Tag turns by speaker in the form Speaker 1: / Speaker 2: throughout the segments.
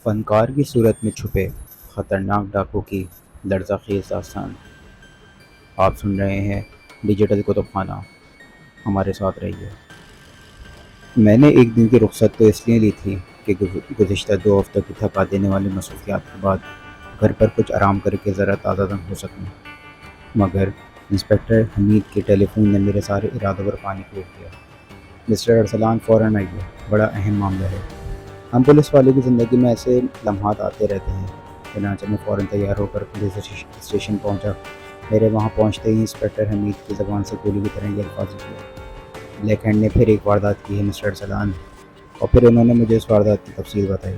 Speaker 1: فنکار کی صورت میں چھپے خطرناک ڈاکو کی لرزہ خیز داستان۔ آپ سن رہے ہیں ڈیجیٹل کتب خانہ، ہمارے ساتھ رہیے۔ میں نے ایک دن کی رخصت تو اس لیے لی تھی کہ گزشتہ 2 ہفتوں کی تھکا دینے والی مصروفیات کے بعد گھر پر کچھ آرام کر کے ذرا تازہ دم ہو سکوں، مگر انسپکٹر حمید کے ٹیلی فون نے میرے سارے ارادوں پر پانی پھیر دیا۔ مسٹر ارسلان، فوراً آئیے، بڑا اہم معاملہ ہے۔ ہم پولیس والوں کی زندگی میں ایسے لمحات آتے رہتے ہیں۔ چنانچہ میں فوراً تیار ہو کر پولیس اسٹیشن پہنچا۔ میرے وہاں پہنچتے ہی انسپکٹر حمید کی زبان سے گولی کی طرح یہ الفاظ نکلے: بلیک ہینڈ نے پھر ایک واردات کی ہے مسٹر ارسلان۔ اور پھر انہوں نے مجھے اس واردات کی تفصیل بتائی۔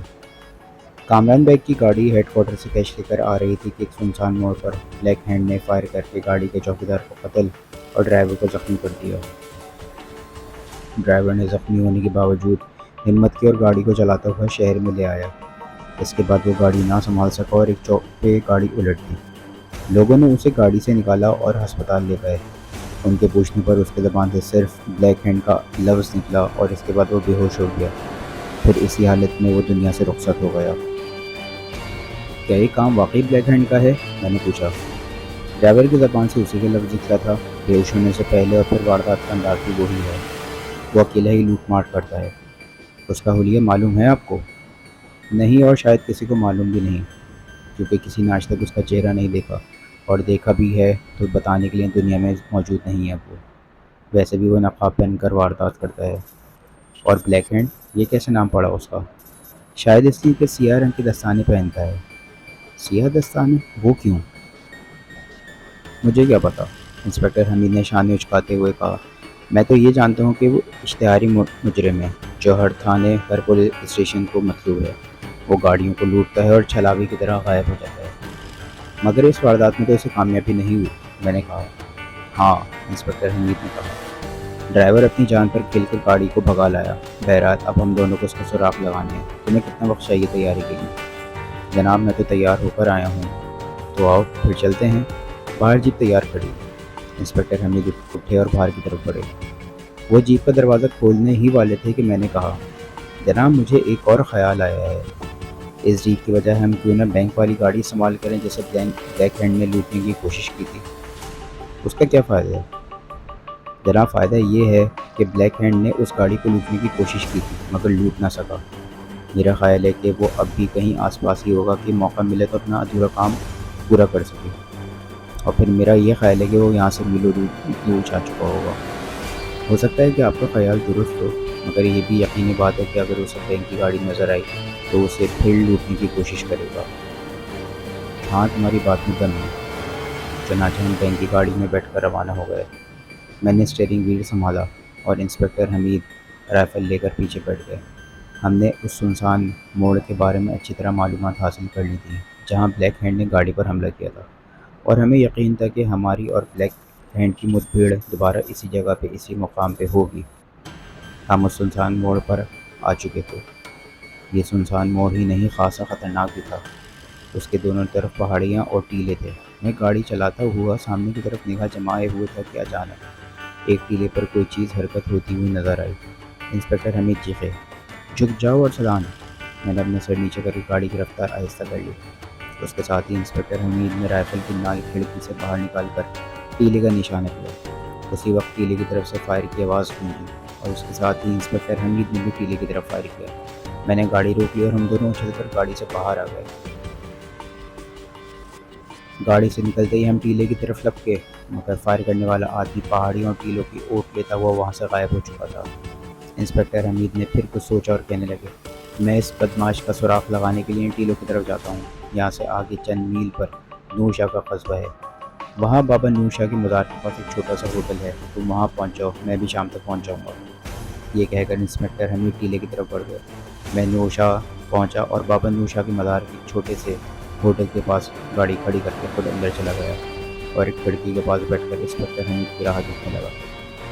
Speaker 1: کامران بیگ کی گاڑی ہیڈ کوارٹر سے کیش لے کر آ رہی تھی کہ ایک سنسان موڑ پر بلیک ہینڈ نے فائر کر کے گاڑی کے چوکیدار کو قتل اور ڈرائیور کو زخمی کر دیا۔ ڈرائیور نے زخمی ہونے کے باوجود ہمت کی اور گاڑی کو چلاتا ہوا شہر میں لے آیا۔ اس کے بعد وہ گاڑی نہ سنبھال سکا اور ایک چوک پہ گاڑی الٹ دی۔ لوگوں نے اسے گاڑی سے نکالا اور ہسپتال لے گئے۔ ان کے پوچھنے پر اس کی زبان سے صرف بلیک ہینڈ کا لفظ نکلا اور اس کے بعد وہ بے ہوش ہو گیا۔ پھر اسی حالت میں وہ دنیا سے رخصت ہو گیا۔ کیا یہ کام واقعی بلیک ہینڈ کا ہے؟ میں نے پوچھا۔ ڈرائیور کی زبان سے اسی کا لفظ نکلا تھا۔ بے ہوش ہونے سے پہلے اور پھر واردات کا انداز بھی وہی ہے۔ وہ اکیلا ہی لوٹ مار کرتا ہے۔ اس کا حلیہ معلوم ہے آپ کو؟ نہیں، اور شاید کسی کو معلوم بھی نہیں، کیونکہ کسی نے آج تک اس کا چہرہ نہیں دیکھا، اور دیکھا بھی ہے تو بتانے کے لیے دنیا میں موجود نہیں ہے وہ۔ ویسے بھی وہ نقاب پہن کر واردات کرتا ہے۔ اور بلیک ہینڈ، یہ کیسے نام پڑا اس کا؟ شاید اس لیے کہ سیاہ رنگ کے دستانے پہنتا ہے۔ سیاہ دستانے؟ وہ کیوں؟ مجھے کیا پتا، انسپکٹر حمید نے شانے اچکاتے ہوئے کہا۔ میں تو یہ جانتا ہوں کہ وہ اشتہاری مجرم ہے جو ہر تھانے، ہر پولیس اسٹیشن کو مطلوب ہے۔ وہ گاڑیوں کو لوٹتا ہے اور چھلاوی کی طرح غائب ہو جاتا ہے۔ مگر اس واردات میں تو اسے کامیابی نہیں ہوئی، میں نے کہا۔ ہاں، انسپکٹر حمید نے کہا۔ ڈرائیور اپنی جان پر کھیل کر گاڑی کو بھگا لایا۔ بہرحال اب ہم دونوں کو اس کا سراغ لگانے ہیں۔ تمہیں کتنا وقت چاہیے تیاری کے لیے؟ جناب، میں تو تیار ہو کر آیا ہوں۔ تو آؤ پھر چلتے ہیں۔ باہر جیپ تیار کھڑی۔ انسپکٹر حمید اٹھے اور باہر کی طرف بڑھے۔ وہ جیپ کا دروازہ کھولنے ہی والے تھے کہ میں نے کہا، جناب مجھے ایک اور خیال آیا ہے۔ اس جیپ کی بجائے ہم کیوں نہ بینک والی گاڑی استعمال کریں جسے بلیک ہینڈ نے لوٹنے کی کوشش کی تھی؟ اس کا کیا فائدہ ہے؟ جناب، فائدہ یہ ہے کہ بلیک ہینڈ نے اس گاڑی کو لوٹنے کی کوشش کی تھی مگر لوٹ نہ سکا۔ میرا خیال ہے کہ وہ اب بھی کہیں آس پاس ہی ہوگا کہ موقع ملے تو اپنا ادھورا کام پورا کر سکے۔ اور پھر میرا یہ خیال ہے کہ وہ یہاں سے میلوں دور جا چکا ہوگا۔ ہو سکتا ہے کہ آپ کا خیال درست ہو، مگر یہ بھی یقینی بات ہے کہ اگر اسے بینک کی گاڑی نظر آئی تو اسے پھر لوٹنے کی کوشش کرے گا۔ ہاں، تمہاری بات میں دم ہے۔ چنانچہ ہم بینک کی گاڑی میں بیٹھ کر روانہ ہو گئے۔ میں نے اسٹیئرنگ وہیل سنبھالا اور انسپکٹر حمید رائفل لے کر پیچھے بیٹھ گئے۔ ہم نے اس سنسان موڑ کے بارے میں اچھی طرح معلومات حاصل کر لی تھیں جہاں بلیک ہینڈ نے گاڑی پر حملہ کیا تھا، اور ہمیں یقین تھا کہ ہماری اور بلیک ہینڈ کی مد بھیڑ دوبارہ اسی جگہ پہ اسی مقام پہ ہوگی۔ ہم اس سنسان موڑ پر آ چکے تھے۔ یہ سنسان موڑ ہی نہیں، خاصا خطرناک بھی تھا۔ اس کے دونوں طرف پہاڑیاں اور ٹیلے تھے۔ میں گاڑی چلاتا ہوا سامنے کی طرف نگاہ جمائے ہوئے تھا کہ اچانک ایک ٹیلے پر کوئی چیز حرکت ہوتی ہوئی نظر آئی۔ انسپکٹر حمید چیخے، جھک جاؤ ارسلان! میں نے اپنا سر نیچے کر کے گاڑی کی رفتار آہستہ کر لی۔ اس کے ساتھ ہی انسپکٹر حمید نے رائفل کی نال کھڑکی سے باہر نکال کر ٹیلے کا نشانہ کیا۔ اسی وقت ٹیلے کی طرف سے فائر کی آواز گونجی اور اس کے ساتھ ہی انسپکٹر حمید نے بھی ٹیلے کی طرف فائر کیا۔ میں نے گاڑی روک لی اور ہم دونوں اچھل کر گاڑی سے باہر آ گئے۔ گاڑی سے نکلتے ہی ہم ٹیلے کی طرف لپکے، مگر فائر کرنے والا آدمی پہاڑیوں اور ٹیلوں کی اوٹ لیتا ہوا وہاں سے غائب ہو چکا تھا۔ انسپکٹر حمید نے پھر کچھ سوچا اور کہنے لگے، میں اس بدماش کا سراغ لگانے کے لیے ان ٹیلوں کی طرف جاتا ہوں۔ یہاں سے آگے چند میل پر نور شاہ کا قصبہ ہے، وہاں بابا نور شاہ کی مزار کے پاس ایک چھوٹا سا ہوٹل ہے، تم وہاں پہنچ جاؤ، میں بھی شام تک پہنچ جاؤں گا۔ یہ کہہ کر انسپکٹر حمید ٹیلے کی طرف بڑھ گئے۔ میں نور شاہ پہنچا اور بابا نور شاہ کی مزار کے چھوٹے سے ہوٹل کے پاس گاڑی کھڑی کر کے خود اندر چلا گیا اور ایک کھڑکی کے پاس بیٹھ کر انسپکٹر حمید کی راہ دیکھنے لگا۔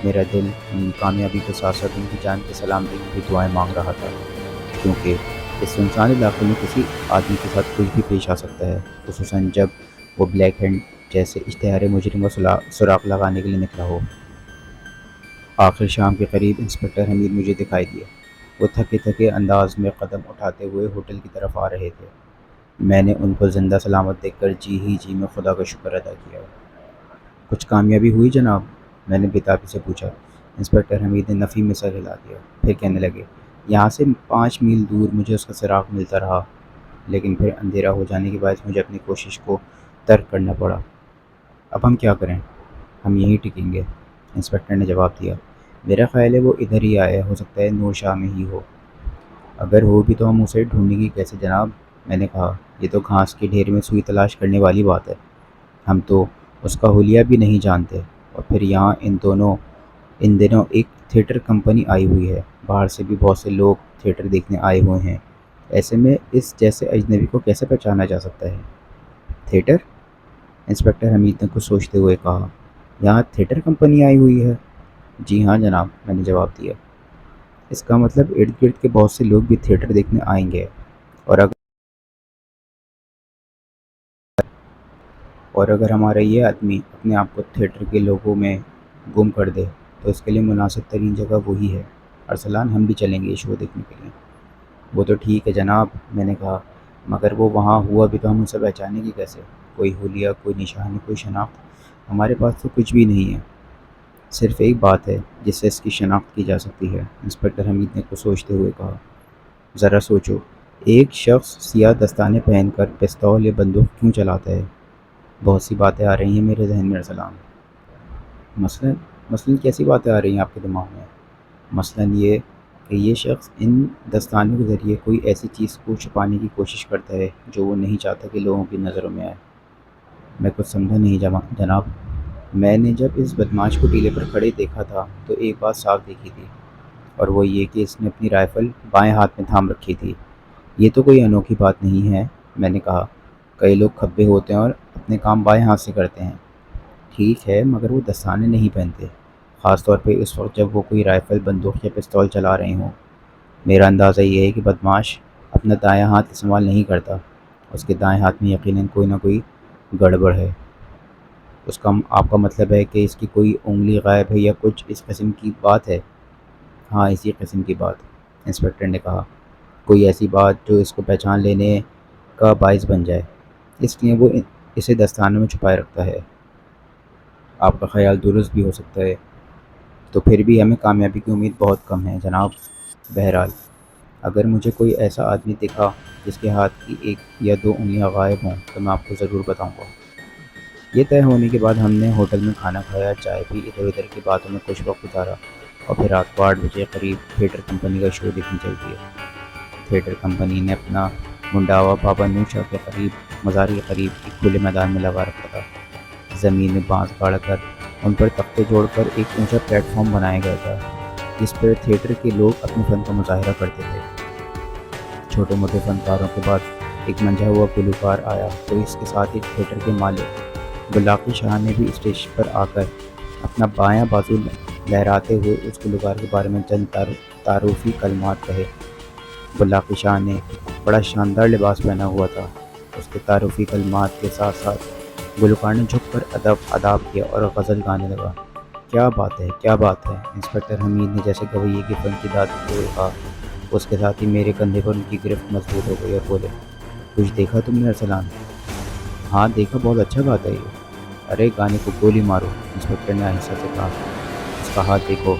Speaker 1: میرا دل ان کی کامیابی کے ساتھ ساتھ ان کی جان کی سلامتی کی دعائیں مانگ رہا تھا، کیونکہ اس سنسان علاقے میں کسی آدمی کے ساتھ کچھ بھی پیش آ سکتا ہے، خصوصاً جب وہ بلیک ہینڈ جیسے اشتہار مجرم کا سراغ لگانے کے لیے نکلا ہو۔ آخر شام کے قریب انسپکٹر حمید مجھے دکھائی دیا۔ وہ تھکے تھکے انداز میں قدم اٹھاتے ہوئے ہوٹل کی طرف آ رہے تھے۔ میں نے ان کو زندہ سلامت دیکھ کر جی ہی جی میں خدا کا شکر ادا کیا۔ کچھ کامیابی ہوئی جناب؟ میں نے بےتابی سے پوچھا۔ انسپکٹر حمید نے نفی میں سر ہلا دیا، پھر کہنے لگے، یہاں سے 5 میل دور مجھے اس کا سراغ ملتا رہا، لیکن پھر اندھیرا ہو جانے کے باعث مجھے اپنی کوشش کو ترک کرنا پڑا۔ اب ہم کیا کریں؟ ہم یہیں ٹکیں گے، انسپکٹر نے جواب دیا۔ میرا خیال ہے وہ ادھر ہی آیا، ہو سکتا ہے نور شاہ میں ہی ہو۔ اگر ہو بھی تو ہم اسے ڈھونڈیں گے کیسے جناب؟ میں نے کہا، یہ تو گھاس کے ڈھیر میں سوئی تلاش کرنے والی بات ہے۔ ہم تو اس کا حلیہ بھی نہیں جانتے، اور پھر یہاں ان دنوں ایک تھیٹر کمپنی آئی ہوئی ہے، باہر سے بھی بہت سے لوگ تھیٹر دیکھنے آئے ہوئے ہیں۔ ایسے میں اس جیسے اجنبی کو کیسے پہچانا جا سکتا ہے؟ تھیٹر؟ انسپکٹر حمید نے کچھ سوچتے ہوئے کہا، یہاں تھیٹر کمپنی آئی ہوئی ہے؟ جی ہاں جناب، میں نے جواب دیا۔ اس کا مطلب ارد گرد کے بہت سے لوگ بھی تھیٹر دیکھنے آئیں گے، اور اگر ہمارا یہ آدمی اپنے آپ کو تھیٹر کے لوگوں میں گم کر دے تو اس کے لیے مناسب ترین جگہ وہی ہے۔ ارسلان، ہم بھی چلیں گے یہ شو دیکھنے کے لیے۔ وہ تو ٹھیک ہے جناب، میں نے کہا، مگر وہ وہاں ہوا بھی تو ہم اسے پہچانیں گے کیسے؟ کوئی حلیہ، کوئی نشانی، کوئی شناخت؟ ہمارے پاس تو کچھ بھی نہیں ہے۔ صرف ایک بات ہے جس سے اس کی شناخت کی جا سکتی ہے، انسپکٹر حمید نے کچھ سوچتے ہوئے کہا۔ ذرا سوچو، ایک شخص سیاہ دستانے پہن کر پستول یا بندوق کیوں چلاتا ہے؟ بہت سی باتیں آ رہی ہیں میرے ذہن میں ارسلان۔ مثلاً کیسی باتیں آ رہی ہیں آپ کے دماغ میں؟ مثلاً یہ کہ یہ شخص ان دستانوں کے ذریعے کوئی ایسی چیز کو چھپانے کی کوشش کرتا ہے جو وہ نہیں چاہتا کہ لوگوں کی نظروں میں آئے۔ میں کچھ سمجھا نہیں جناب۔ میں نے جب اس بدماش کو ٹیلے پر کھڑے دیکھا تھا تو ایک بات صاف دیکھی تھی، اور وہ یہ کہ اس نے اپنی رائفل بائیں ہاتھ میں تھام رکھی تھی۔ یہ تو کوئی انوکھی بات نہیں ہے، میں نے کہا۔ کئی لوگ کھبے ہوتے ہیں اور اپنے کام بائیں ہاتھ سے کرتے ہیں۔ ٹھیک ہے، مگر وہ دستانے نہیں پہنتے، خاص طور پہ اس وقت جب وہ کوئی رائفل، بندوق یا پستول چلا رہے ہوں۔ میرا اندازہ یہ ہے کہ بدماش اپنا دایاں ہاتھ استعمال نہیں کرتا، اس کے دائیں ہاتھ میں یقیناً کوئی نہ کوئی گڑبڑ ہے۔ آپ کا مطلب ہے کہ اس کی کوئی انگلی غائب ہے یا کچھ اس قسم کی بات ہے؟ ہاں، اسی قسم کی بات، انسپکٹر نے کہا۔ کوئی ایسی بات جو اس کو پہچان لینے کا باعث بن جائے، اس لیے وہ اسے دستانوں میں چھپائے رکھتا ہے۔ آپ کا خیال درست بھی ہو سکتا ہے، تو پھر بھی ہمیں کامیابی کی امید بہت کم ہے جناب۔ بہرحال، اگر مجھے کوئی ایسا آدمی دکھا جس کے ہاتھ کی 1 یا 2 انگلیاں غائب ہوں تو میں آپ کو ضرور بتاؤں گا۔ یہ طے ہونے کے بعد ہم نے ہوٹل میں کھانا کھایا، چائے پی، ادھر ادھر کی باتوں میں کچھ وقت گزارا، اور پھر رات کو 8 بجے قریب تھیٹر کمپنی کا شو دیکھنے چل دیے۔ تھیٹر کمپنی نے اپنا منڈاوا بابا نور شاہ کے مزار کے قریب ایک کھلے میدان میں لگا رکھا تھا۔ زمین میں بانس گاڑ کر ان پر تختے جوڑ کر ایک اونچا پلیٹ فارم بنایا گیا تھا جس پر تھیٹر کے لوگ اپنے فن کا مظاہرہ کرتے تھے۔ چھوٹے موٹے فنکاروں کے بعد ایک منجھا ہوا گلوکار آیا تو اس کے ساتھ ہی تھیٹر کے مالک بلاقی شاہ نے بھی اسٹیج پر آ کر اپنا بایاں بازو لہراتے ہوئے اس گلوکار کے بارے میں چند تعارفی کلمات کہے۔ بلاقی شاہ نے بڑا شاندار لباس پہنا ہوا تھا۔ اس کے تعارفی کلمات کے ساتھ ساتھ گلوکار نے جھک کر اداب کیا اور غزل گانے لگا۔ کیا بات ہے، کیا بات ہے، انسپکٹر حمید نے جیسے گویے کے فن کی داد دیتے ہوئے کہا۔ اس کے ساتھ ہی میرے کندھے پر ان کی گرفت مضبوط ہو گئی اور بولے، کچھ دیکھا تم نے ارسلان؟ ہاں دیکھا، بہت اچھا گاتا ہے یہ۔ ارے گانے کو گولی مارو، انسپکٹر نے آہستہ سے کہا۔ اس کا ہاتھ دیکھو۔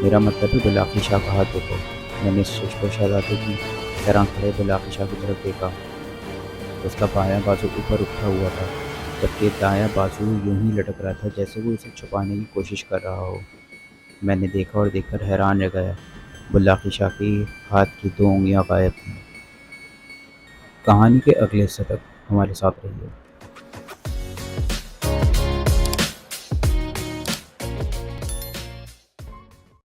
Speaker 1: میرا مطلب ہے بلاقی شاہ کا ہاتھ دیکھو۔ میں نے اس شش کو شہزادے کی طرح کھڑے بلاقی شاہ کی طرف دیکھا۔ اس کا بایاں بازو اوپر اٹھا ہوا تھا، جبکہ دایاں بازو یوں ہی لٹک رہا تھا جیسے وہ اسے چھپانے کی کوشش کر رہا ہو۔ میں نے دیکھا اور دیکھ کر حیران رہ گیا۔ بلاقی شاہ کے ہاتھ کی 2 انگلیاں غائب تھیں۔ کہانی کے اگلے حصے تک ہمارے ساتھ رہیے۔